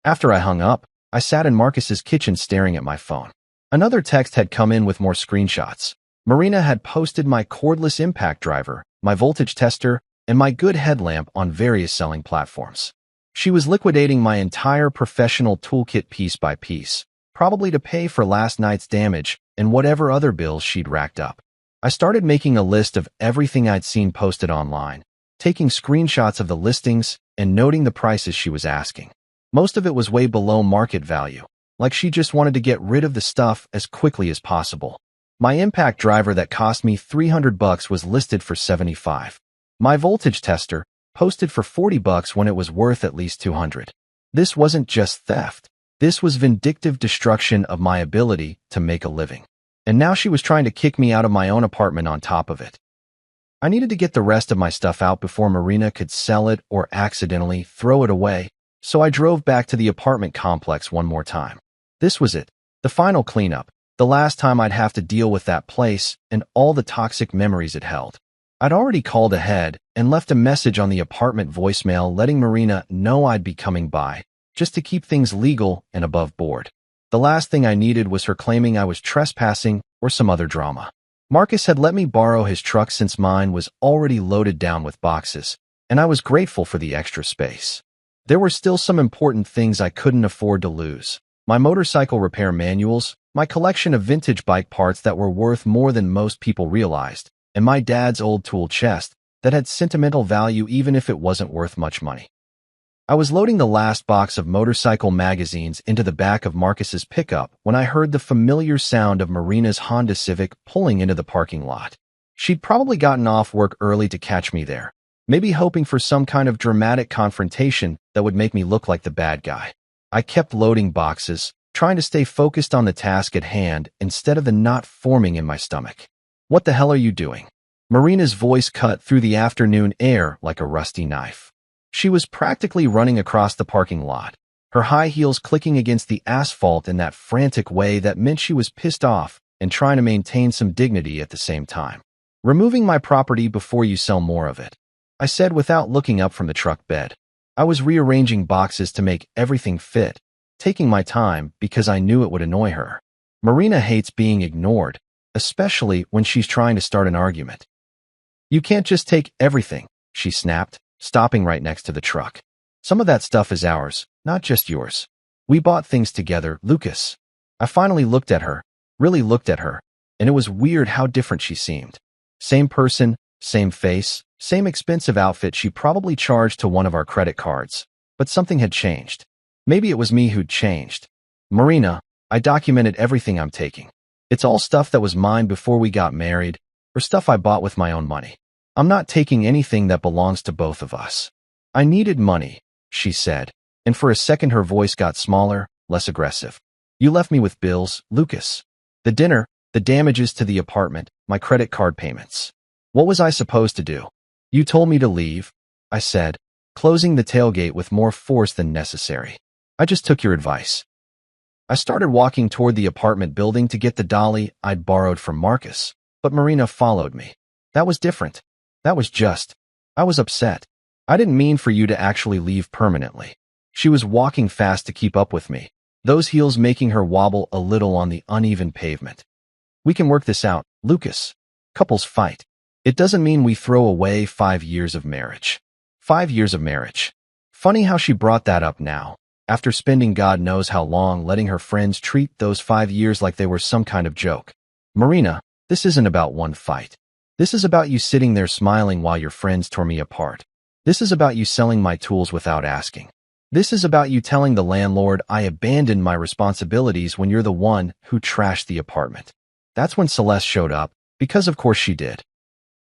After I hung up, I sat in Marcus's kitchen staring at my phone. Another text had come in with more screenshots. Marina had posted my cordless impact driver, my voltage tester, and my good headlamp on various selling platforms. She was liquidating my entire professional toolkit piece by piece, probably to pay for last night's damage and whatever other bills she'd racked up. I started making a list of everything I'd seen posted online, taking screenshots of the listings and noting the prices she was asking. Most of it was way below market value, like she just wanted to get rid of the stuff as quickly as possible. My impact driver that cost me $300 was listed for $75. My voltage tester posted for $40 when it was worth at least $200. This wasn't just theft. This was vindictive destruction of my ability to make a living. And now she was trying to kick me out of my own apartment on top of it. I needed to get the rest of my stuff out before Marina could sell it or accidentally throw it away, so I drove back to the apartment complex one more time. This was it, the final cleanup, the last time I'd have to deal with that place and all the toxic memories it held. I'd already called ahead and left a message on the apartment voicemail letting Marina know I'd be coming by, just to keep things legal and above board. The last thing I needed was her claiming I was trespassing or some other drama. Marcus had let me borrow his truck since mine was already loaded down with boxes, and I was grateful for the extra space. There were still some important things I couldn't afford to lose. My motorcycle repair manuals, my collection of vintage bike parts that were worth more than most people realized, and my dad's old tool chest that had sentimental value even if it wasn't worth much money. I was loading the last box of motorcycle magazines into the back of Marcus's pickup when I heard the familiar sound of Marina's Honda Civic pulling into the parking lot. She'd probably gotten off work early to catch me there, maybe hoping for some kind of dramatic confrontation that would make me look like the bad guy. I kept loading boxes, trying to stay focused on the task at hand instead of the knot forming in my stomach. "What the hell are you doing?" Marina's voice cut through the afternoon air like a rusty knife. She was practically running across the parking lot, her high heels clicking against the asphalt in that frantic way that meant she was pissed off and trying to maintain some dignity at the same time. "Removing my property before you sell more of it." I said without looking up from the truck bed. I was rearranging boxes to make everything fit, taking my time because I knew it would annoy her. Marina hates being ignored, especially when she's trying to start an argument. You can't just take everything, she snapped, stopping right next to the truck. Some of that stuff is ours, not just yours. We bought things together, Lucas. I finally looked at her, really looked at her, and it was weird how different she seemed. Same person, same face, same expensive outfit she probably charged to one of our credit cards. But something had changed. Maybe it was me who'd changed. Marina, I documented everything I'm taking. It's all stuff that was mine before we got married, or stuff I bought with my own money. I'm not taking anything that belongs to both of us. I needed money, she said, and for a second her voice got smaller, less aggressive. You left me with bills, Lucas. The dinner, the damages to the apartment, my credit card payments. What was I supposed to do? You told me to leave, I said, closing the tailgate with more force than necessary. I just took your advice. I started walking toward the apartment building to get the dolly I'd borrowed from Marcus, but Marina followed me. That was different. That was just. I was upset. I didn't mean for you to actually leave permanently. She was walking fast to keep up with me, those heels making her wobble a little on the uneven pavement. We can work this out, Lucas. Couples fight. It doesn't mean we throw away 5 years of marriage. 5 years of marriage. Funny how she brought that up now, after spending God knows how long letting her friends treat those 5 years like they were some kind of joke. Marina, this isn't about one fight. This is about you sitting there smiling while your friends tore me apart. This is about you selling my tools without asking. This is about you telling the landlord I abandoned my responsibilities when you're the one who trashed the apartment. That's when Celeste showed up, because of course she did.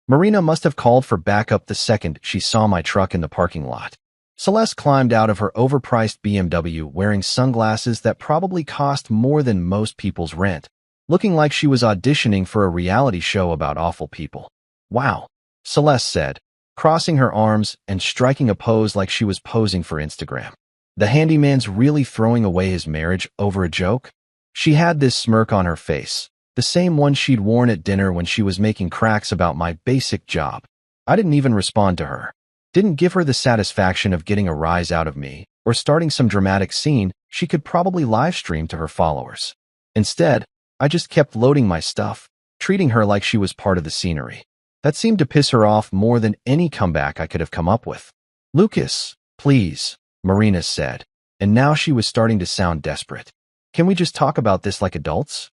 Marina must have called for backup the second she saw my truck in the parking lot. Celeste climbed out of her overpriced BMW wearing sunglasses that probably cost more than most people's rent, looking like she was auditioning for a reality show about awful people. Wow, Celeste said, crossing her arms and striking a pose like she was posing for Instagram. The handyman's really throwing away his marriage over a joke? She had this smirk on her face, the same one she'd worn at dinner when she was making cracks about my basic job. I didn't even respond to her. Didn't give her the satisfaction of getting a rise out of me or starting some dramatic scene she could probably live stream to her followers. Instead, I just kept loading my stuff, treating her like she was part of the scenery. That seemed to piss her off more than any comeback I could have come up with. Lucas, please, Marina said, and now she was starting to sound desperate. Can we just talk about this like adults?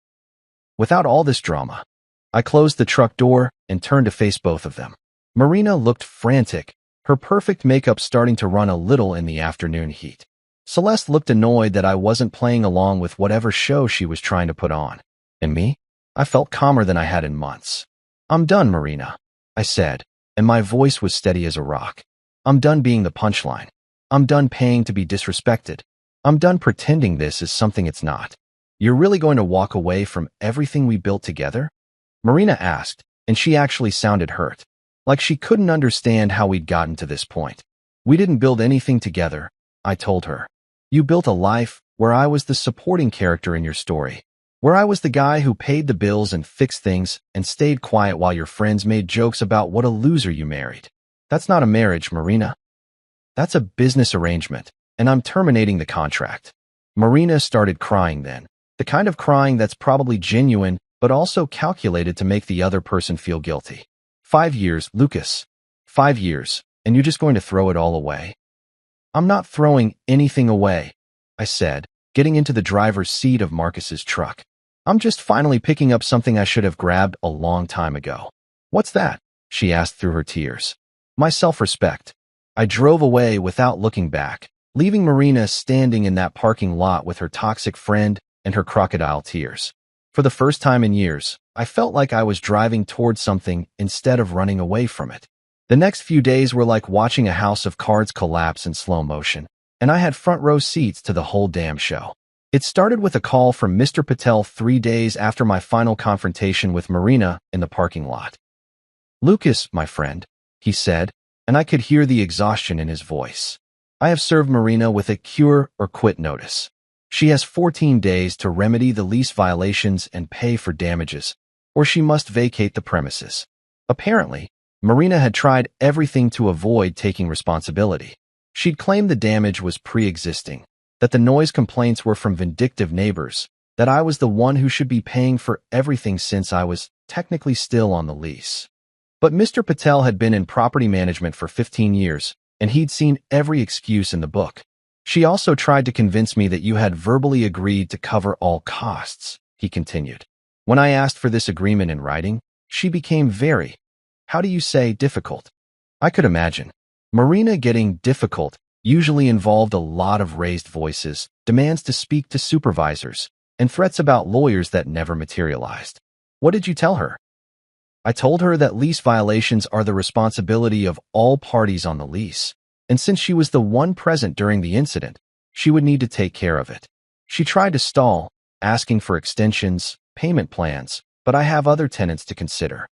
Without all this drama. I closed the truck door and turned to face both of them. Marina looked frantic, her perfect makeup starting to run a little in the afternoon heat. Celeste looked annoyed that I wasn't playing along with whatever show she was trying to put on. And me? I felt calmer than I had in months. I'm done, Marina, I said, and my voice was steady as a rock. I'm done being the punchline. I'm done paying to be disrespected. I'm done pretending this is something it's not. You're really going to walk away from everything we built together? Marina asked, and she actually sounded hurt. Like she couldn't understand how we'd gotten to this point. We didn't build anything together, I told her. You built a life where I was the supporting character in your story. Where I was the guy who paid the bills and fixed things and stayed quiet while your friends made jokes about what a loser you married. That's not a marriage, Marina. That's a business arrangement, and I'm terminating the contract. Marina started crying then, the kind of crying that's probably genuine but also calculated to make the other person feel guilty. 5 years, Lucas. 5 years, and you're just going to throw it all away? I'm not throwing anything away, I said, getting into the driver's seat of Marcus's truck. I'm just finally picking up something I should have grabbed a long time ago. What's that? She asked through her tears. My self-respect. I drove away without looking back, leaving Marina standing in that parking lot with her toxic friend and her crocodile tears. For the first time in years, I felt like I was driving towards something instead of running away from it. The next few days were like watching a house of cards collapse in slow motion, and I had front row seats to the whole damn show. It started with a call from Mr. Patel 3 days after my final confrontation with Marina in the parking lot. Lucas, my friend, he said, and I could hear the exhaustion in his voice. I have served Marina with a cure or quit notice. She has 14 days to remedy the lease violations and pay for damages, or she must vacate the premises. Apparently, Marina had tried everything to avoid taking responsibility. She'd claimed the damage was pre-existing, that the noise complaints were from vindictive neighbors, that I was the one who should be paying for everything since I was technically still on the lease. But Mr. Patel had been in property management for 15 years, and he'd seen every excuse in the book. She also tried to convince me that you had verbally agreed to cover all costs, he continued. When I asked for this agreement in writing, she became very, how do you say, difficult? I could imagine. Marina getting difficult usually involved a lot of raised voices, demands to speak to supervisors, and threats about lawyers that never materialized. What did you tell her? I told her that lease violations are the responsibility of all parties on the lease, and since she was the one present during the incident, she would need to take care of it. She tried to stall, asking for extensions, payment plans, but I have other tenants to consider.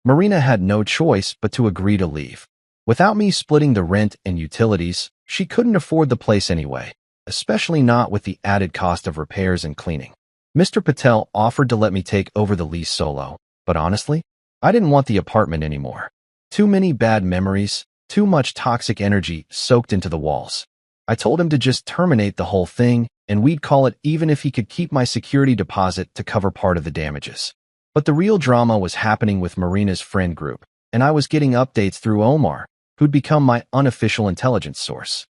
Marina had no choice but to agree to leave. Without me splitting the rent and utilities, she couldn't afford the place anyway, especially not with the added cost of repairs and cleaning. Mr. Patel offered to let me take over the lease solo, but honestly, I didn't want the apartment anymore. Too many bad memories, too much toxic energy soaked into the walls. I told him to just terminate the whole thing, and we'd call it even if he could keep my security deposit to cover part of the damages. But the real drama was happening with Marina's friend group, and I was getting updates through Omar, who'd become my unofficial intelligence source.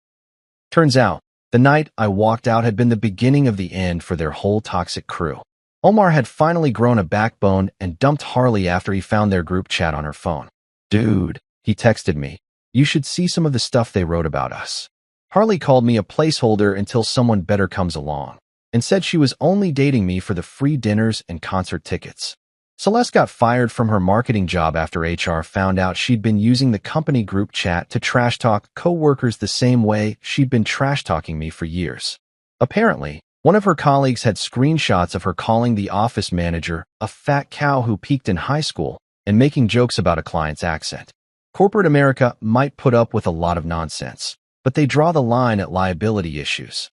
Turns out, the night I walked out had been the beginning of the end for their whole toxic crew. Omar had finally grown a backbone and dumped Harley after he found their group chat on her phone. Dude, he texted me, you should see some of the stuff they wrote about us. Harley called me a placeholder until someone better comes along, and said she was only dating me for the free dinners and concert tickets. Celeste got fired from her marketing job after HR found out she'd been using the company group chat to trash-talk co-workers the same way she'd been trash-talking me for years. Apparently, one of her colleagues had screenshots of her calling the office manager a fat cow who peaked in high school and making jokes about a client's accent. Corporate America might put up with a lot of nonsense, but they draw the line at liability issues.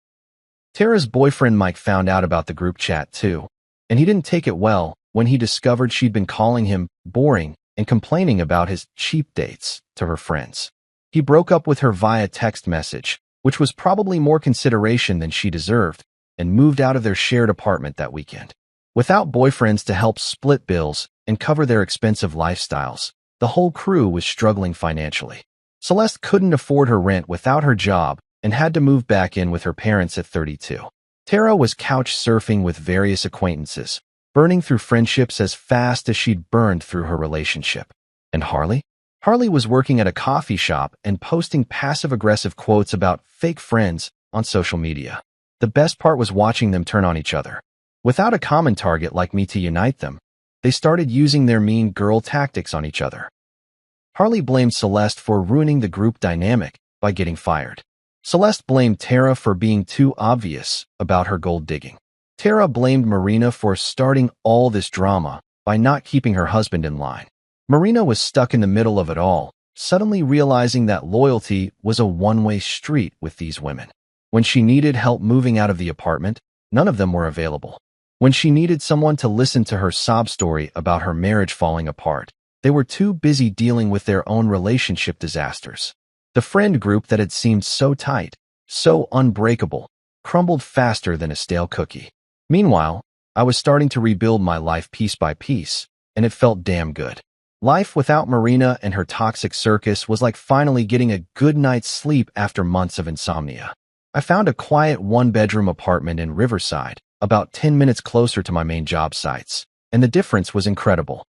Tara's boyfriend Mike found out about the group chat too, and he didn't take it well when he discovered she'd been calling him boring and complaining about his cheap dates to her friends. He broke up with her via text message, which was probably more consideration than she deserved, and moved out of their shared apartment that weekend. Without boyfriends to help split bills and cover their expensive lifestyles, the whole crew was struggling financially. Celeste couldn't afford her rent without her job and had to move back in with her parents at 32. Tara was couch surfing with various acquaintances, burning through friendships as fast as she'd burned through her relationship. And Harley? Harley was working at a coffee shop and posting passive-aggressive quotes about fake friends on social media. The best part was watching them turn on each other. Without a common target like me to unite them, they started using their mean girl tactics on each other. Harley blamed Celeste for ruining the group dynamic by getting fired. Celeste blamed Tara for being too obvious about her gold digging. Tara blamed Marina for starting all this drama by not keeping her husband in line. Marina was stuck in the middle of it all, suddenly realizing that loyalty was a one-way street with these women. When she needed help moving out of the apartment, none of them were available. When she needed someone to listen to her sob story about her marriage falling apart, they were too busy dealing with their own relationship disasters. The friend group that had seemed so tight, so unbreakable, crumbled faster than a stale cookie. Meanwhile, I was starting to rebuild my life piece by piece, and it felt damn good. Life without Marina and her toxic circus was like finally getting a good night's sleep after months of insomnia. I found a quiet one-bedroom apartment in Riverside, about 10 minutes closer to my main job sites, and the difference was incredible.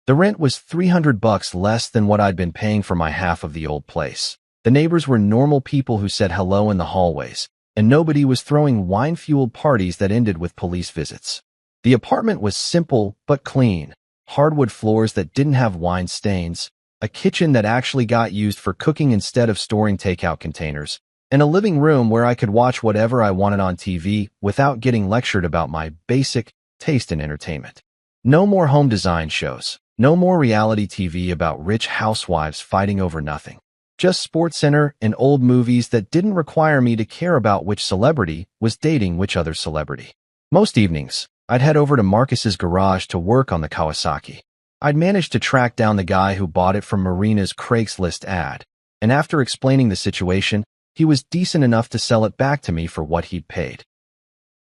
The rent was $300 less than what I'd been paying for my half of the old place. The neighbors were normal people who said hello in the hallways, and nobody was throwing wine-fueled parties that ended with police visits. The apartment was simple but clean, hardwood floors that didn't have wine stains, a kitchen that actually got used for cooking instead of storing takeout containers, and a living room where I could watch whatever I wanted on TV without getting lectured about my basic taste in entertainment. No more home design shows, no more reality TV about rich housewives fighting over nothing. Just SportsCenter and old movies that didn't require me to care about which celebrity was dating which other celebrity. Most evenings, I'd head over to Marcus's garage to work on the Kawasaki. I'd managed to track down the guy who bought it from Marina's Craigslist ad, and after explaining the situation, he was decent enough to sell it back to me for what he'd paid.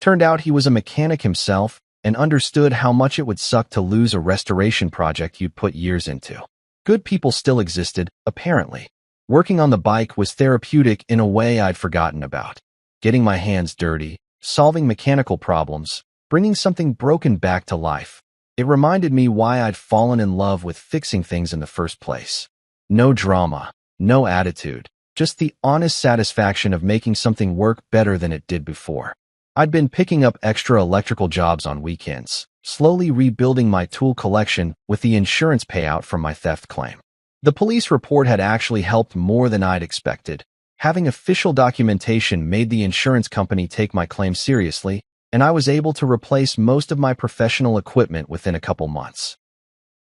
Turned out he was a mechanic himself and understood how much it would suck to lose a restoration project you'd put years into. Good people still existed, apparently. Working on the bike was therapeutic in a way I'd forgotten about. Getting my hands dirty, solving mechanical problems, bringing something broken back to life. It reminded me why I'd fallen in love with fixing things in the first place. No drama, no attitude, just the honest satisfaction of making something work better than it did before. I'd been picking up extra electrical jobs on weekends, slowly rebuilding my tool collection with the insurance payout from my theft claim. The police report had actually helped more than I'd expected. Having official documentation made the insurance company take my claim seriously, and I was able to replace most of my professional equipment within a couple months.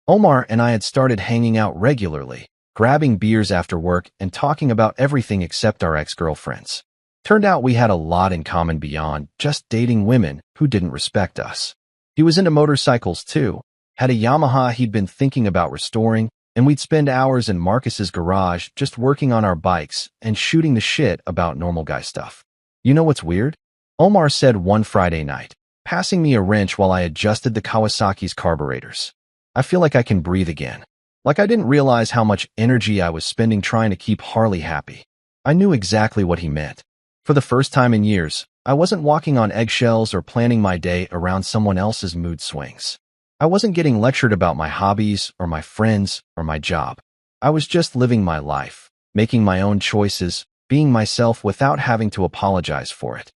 Omar and I had started hanging out regularly, grabbing beers after work and talking about everything except our ex-girlfriends. Turned out we had a lot in common beyond just dating women who didn't respect us. He was into motorcycles too, had a Yamaha he'd been thinking about restoring, and we'd spend hours in Marcus's garage just working on our bikes and shooting the shit about normal guy stuff. You know what's weird? Omar said one Friday night, passing me a wrench while I adjusted the Kawasaki's carburetors. I feel like I can breathe again. Like I didn't realize how much energy I was spending trying to keep Harley happy. I knew exactly what he meant. For the first time in years, I wasn't walking on eggshells or planning my day around someone else's mood swings. I wasn't getting lectured about my hobbies or my friends or my job. I was just living my life, making my own choices, being myself without having to apologize for it.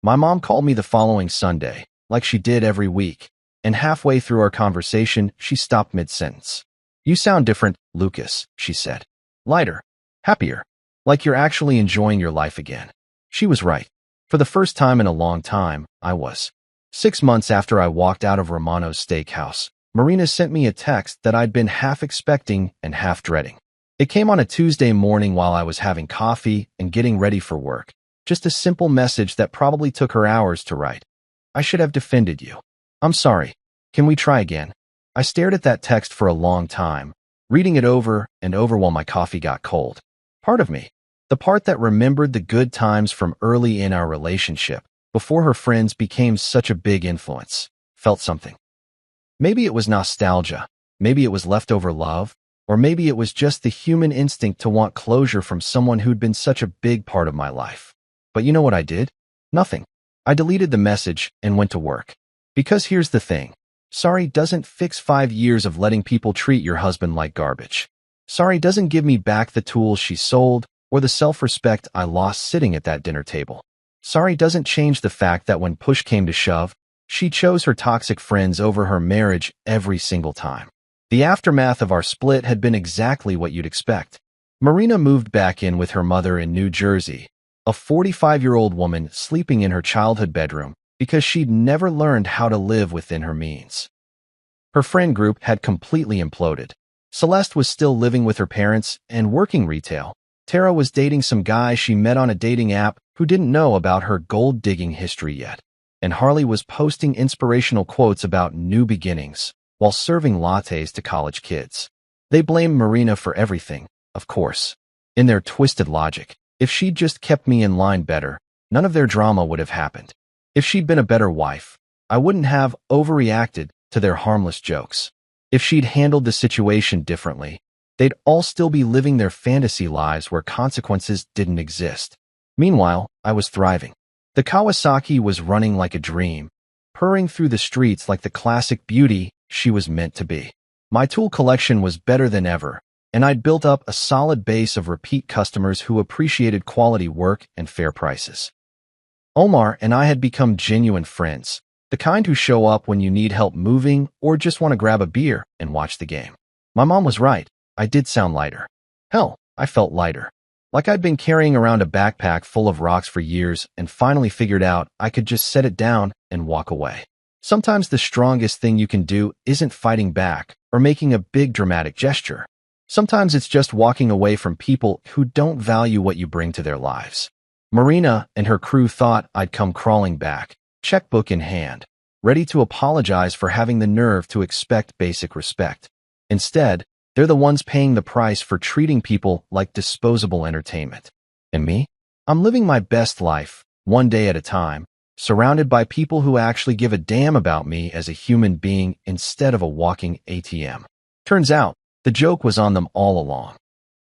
My mom called me the following Sunday, like she did every week, and halfway through our conversation, she stopped mid-sentence. "You sound different, Lucas," she said. "Lighter, happier, like you're actually enjoying your life again." She was right. For the first time in a long time, I was. 6 months after I walked out of Romano's steakhouse, Marina sent me a text that I'd been half expecting and half dreading. It came on a Tuesday morning while I was having coffee and getting ready for work. Just a simple message that probably took her hours to write. "I should have defended you. I'm sorry. Can we try again?" I stared at that text for a long time, reading it over and over while my coffee got cold. Part of me, the part that remembered the good times from early in our relationship, before her friends became such a big influence, felt something. Maybe it was nostalgia, maybe it was leftover love, or maybe it was just the human instinct to want closure from someone who'd been such a big part of my life. But you know what I did? Nothing. I deleted the message and went to work. Because here's the thing. Sorry doesn't fix 5 years of letting people treat your husband like garbage. Sorry doesn't give me back the tools she sold or the self-respect I lost sitting at that dinner table. Sorry doesn't change the fact that when push came to shove, she chose her toxic friends over her marriage every single time. The aftermath of our split had been exactly what you'd expect. Marina moved back in with her mother in New Jersey, a 45-year-old woman sleeping in her childhood bedroom because she'd never learned how to live within her means. Her friend group had completely imploded. Celeste was still living with her parents and working retail. Tara was dating some guy she met on a dating app who didn't know about her gold-digging history yet. And Harley was posting inspirational quotes about new beginnings while serving lattes to college kids. They blamed Marina for everything, of course. In their twisted logic, if she'd just kept me in line better, none of their drama would have happened. If she'd been a better wife, I wouldn't have overreacted to their harmless jokes. If she'd handled the situation differently, they'd all still be living their fantasy lives where consequences didn't exist. Meanwhile, I was thriving. The Kawasaki was running like a dream, purring through the streets like the classic beauty she was meant to be. My tool collection was better than ever, and I'd built up a solid base of repeat customers who appreciated quality work and fair prices. Omar and I had become genuine friends, the kind who show up when you need help moving or just want to grab a beer and watch the game. My mom was right. I did sound lighter. Hell, I felt lighter. Like I'd been carrying around a backpack full of rocks for years and finally figured out I could just set it down and walk away. Sometimes the strongest thing you can do isn't fighting back or making a big dramatic gesture. Sometimes it's just walking away from people who don't value what you bring to their lives. Marina and her crew thought I'd come crawling back, checkbook in hand. ready to apologize for having the nerve to expect basic respect. Instead, they're the ones paying the price for treating people like disposable entertainment. And me? I'm living my best life, one day at a time, surrounded by people who actually give a damn about me as a human being instead of a walking ATM. Turns out, the joke was on them all along.